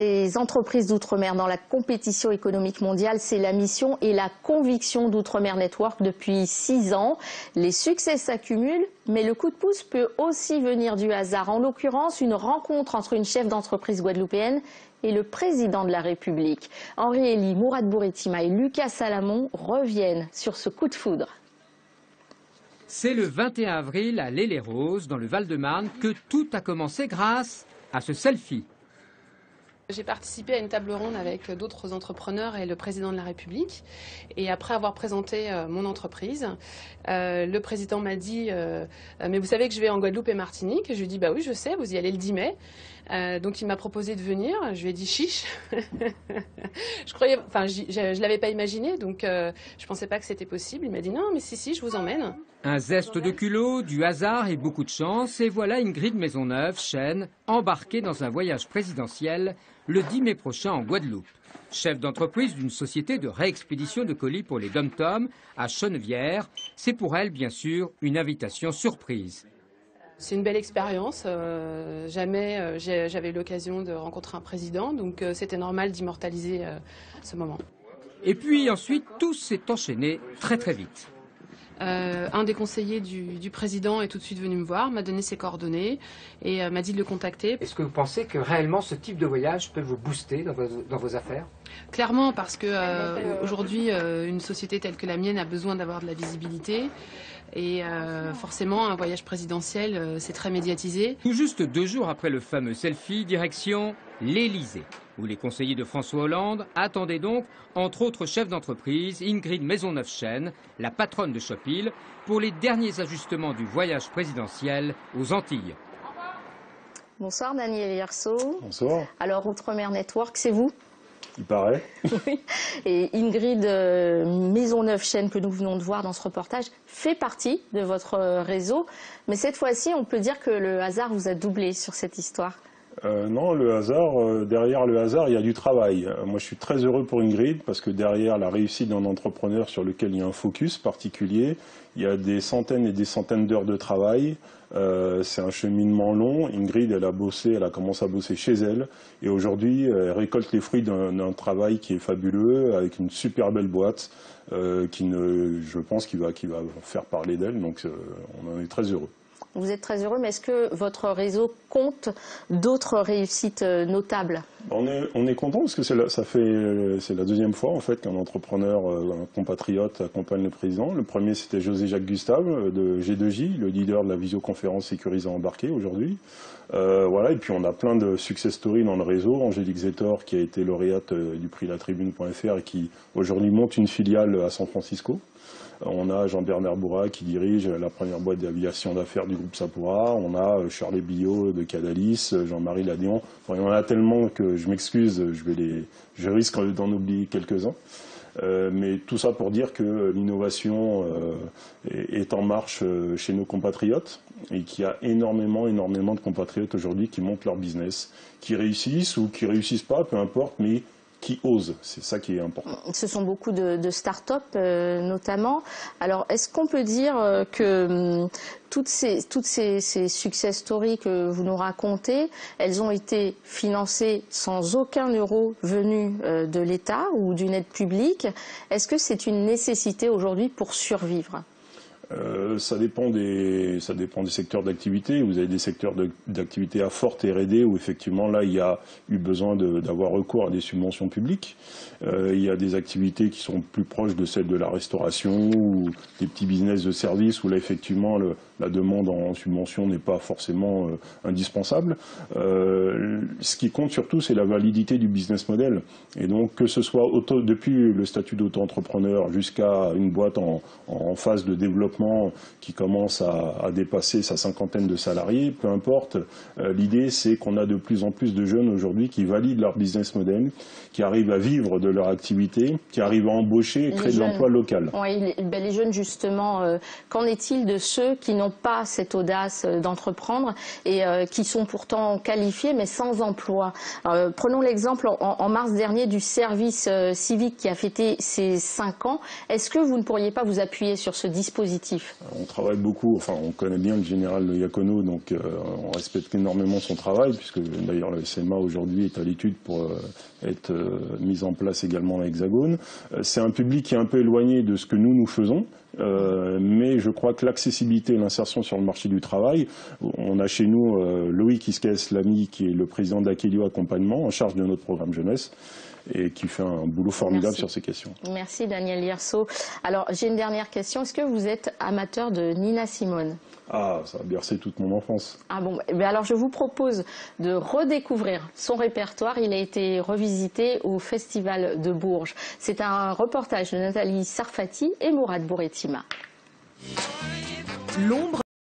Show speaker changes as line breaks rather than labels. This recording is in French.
Les entreprises d'outre-mer dans la compétition économique mondiale, c'est la mission et la conviction d'Outre-mer Network depuis 6 ans. Les succès s'accumulent, mais le coup de pouce peut aussi venir du hasard. En l'occurrence, une rencontre entre une chef d'entreprise guadeloupéenne et le président de la République. Henri Elie, Mourad Bourretima et Lucas Salamon reviennent sur ce coup de foudre.
C'est le 21 avril à l'Île-et-Rose, dans le Val-de-Marne, que tout a commencé grâce à ce selfie.
J'ai participé à une table ronde avec d'autres entrepreneurs et le président de la République. Et après avoir présenté mon entreprise, le président m'a dit mais vous savez que je vais en Guadeloupe et Martinique? Et je lui ai dit bah oui, je sais, vous y allez le 10 mai. Donc il m'a proposé de venir. Je lui ai dit chiche. Je l'avais pas imaginé, donc je pensais pas que c'était possible. Il m'a dit non, mais si, je vous emmène.
Un zeste de culot, du hasard et beaucoup de chance, et voilà Ingrid Maisonneuve, Chêne, embarquée dans un voyage présidentiel le 10 mai prochain en Guadeloupe. Chef d'entreprise d'une société de réexpédition de colis pour les dom-toms à Chenevière, c'est pour elle bien sûr une invitation surprise.
C'est une belle expérience. Jamais j'avais eu l'occasion de rencontrer un président, donc c'était normal d'immortaliser ce moment.
Et puis ensuite, tout s'est enchaîné très vite.
Un des conseillers du président est tout de suite venu me voir, m'a donné ses coordonnées et m'a dit de le contacter.
Est-ce que vous pensez que réellement ce type de voyage peut vous booster dans vos affaires?
Clairement, parce que aujourd'hui, une société telle que la mienne a besoin d'avoir de la visibilité. Et forcément, un voyage présidentiel, c'est très médiatisé.
Tout juste 2 jours après le fameux selfie, direction l'Élysée, où les conseillers de François Hollande attendaient donc, entre autres chefs d'entreprise, Ingrid Maisonneuve-Chêne, la patronne de Shopil, pour les derniers ajustements du voyage présidentiel aux Antilles.
Bonsoir Daniel Hierceau.
Bonsoir.
Alors Outre-mer Network, c'est vous?
Il paraît.
Oui. Et Ingrid Maisonneuve-Chêne, que nous venons de voir dans ce reportage, fait partie de votre réseau. Mais cette fois-ci, on peut dire que le hasard vous a doublé sur cette histoire.
Non, le hasard, derrière le hasard, il y a du travail. Moi, je suis très heureux pour Ingrid parce que derrière la réussite d'un entrepreneur sur lequel il y a un focus particulier, il y a des centaines et des centaines d'heures de travail. C'est un cheminement long. Ingrid, elle a commencé à bosser chez elle et aujourd'hui, elle récolte les fruits d'un travail qui est fabuleux avec une super belle boîte je pense, qui va faire parler d'elle. Donc, on en est très heureux.
Vous êtes très heureux, mais est-ce que votre réseau compte d'autres réussites notables?
On est content parce que c'est la deuxième fois en fait qu'un entrepreneur, un compatriote accompagne le président. Le premier c'était José-Jacques Gustave de G2J, le leader de la visioconférence sécurisée embarquée aujourd'hui. Voilà, et puis on a plein de success stories dans le réseau. Angélique Zetor qui a été lauréate du prix latribune.fr et qui aujourd'hui monte une filiale à San Francisco. On a Jean-Bernard Bourrat qui dirige la première boîte d'aviation d'affaires du groupe Sapora. On a Charles Billot de Cadalis, Jean-Marie Ladéon. Enfin, il y en a tellement que je m'excuse, je risque d'en oublier quelques-uns. Mais tout ça pour dire que l'innovation est en marche chez nos compatriotes et qu'il y a énormément de compatriotes aujourd'hui qui montent leur business, qui réussissent ou qui réussissent pas, peu importe, mais qui osent, c'est ça qui est important.
Ce sont beaucoup de start-up notamment. Alors, est-ce qu'on peut dire que toutes ces success stories que vous nous racontez, elles ont été financées sans aucun euro venu de l'État ou d'une aide publique? Est-ce que c'est une nécessité aujourd'hui pour survivre?
Ça dépend des secteurs d'activité. Vous avez des secteurs d'activité à forte R&D où effectivement là il y a eu besoin d'avoir recours à des subventions publiques. Il y a des activités qui sont plus proches de celles de la restauration ou des petits business de service où là effectivement la demande en subvention n'est pas forcément indispensable. Ce qui compte surtout c'est la validité du business model. Et donc que ce soit depuis le statut d'auto-entrepreneur jusqu'à une boîte en phase de développement qui commence à dépasser sa 50aine de salariés, peu importe. L'idée, c'est qu'on a de plus en plus de jeunes aujourd'hui qui valident leur business model, qui arrivent à vivre de leur activité, qui arrivent à embaucher et créer de l'emploi local.
Oui, les jeunes, justement, qu'en est-il de ceux qui n'ont n'ont pas cette audace d'entreprendre et qui sont pourtant qualifiés mais sans emploi. Prenons l'exemple en mars dernier du service civique qui a fêté ses 5 ans. Est-ce que vous ne pourriez pas vous appuyer sur ce dispositif?
On travaille beaucoup, enfin on connaît bien le général Iacono, donc on respecte énormément son travail, puisque d'ailleurs le SMA aujourd'hui est à l'étude pour être mise en place également à l'Hexagone. C'est un public qui est un peu éloigné de ce que nous faisons, mais je crois que l'accessibilité et l'insertion sur le marché du travail, on a chez nous Loïc Iscaes-Lamy, qui est le président d'Akelio Accompagnement, en charge de notre programme jeunesse, et qui fait un boulot formidable sur ces questions.
Merci Daniel Lierceau. Alors j'ai une dernière question, est-ce que vous êtes amateur de Nina Simone?
Ah, ça a bercé toute mon enfance.
Ah bon, alors je vous propose de redécouvrir son répertoire. Il a été revisité au Festival de Bourges. C'est un reportage de Nathalie Sarfati et Mourad Bourretima.
L'ombre